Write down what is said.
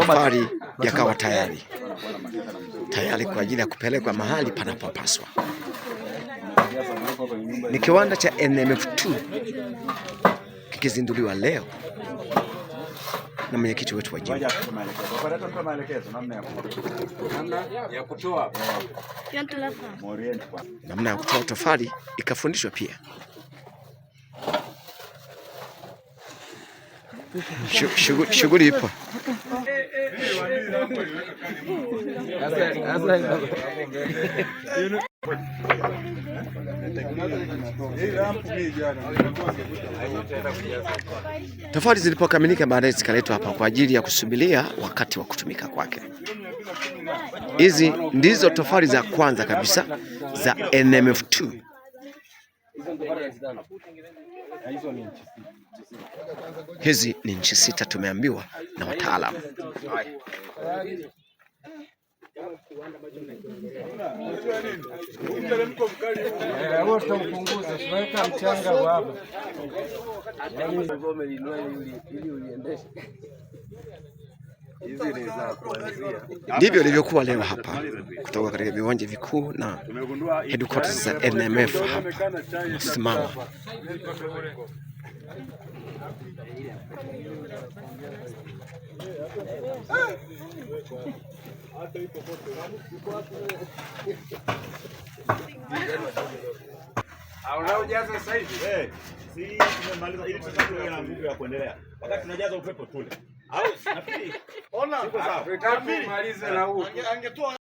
matofali yakawa tayari kwa ajili ya kupelekwa mahali panapopaswa. Ni kiwanda cha NMF2 kikizinduliwa leo na mwenyekiti wetu wa jimbo. Namna ya kutoa tofali ikafundishwa pia. Shughuli ipo. Tofali zilipokamilika baadaye zikaletwa hapa kwa ajili ya kusubiria wakati wa kutumika kwake. Hizi ndizo tofali za kwanza kabisa za NMF2. Hizi ni inchi 6 tumeambiwa na wataalamu. Ndivyo ilivyokuwa leo hapa kutoka katika viwanja vikuu na headquarters za NMF hapa simama. Unaojaza sasa hivi? Si tumemaliza ili tusaidie na nguvu ya kuendelea. Wakati tunajaza upepo tule. Au nafikiri ona. Tutamaliza na huu. Angetoa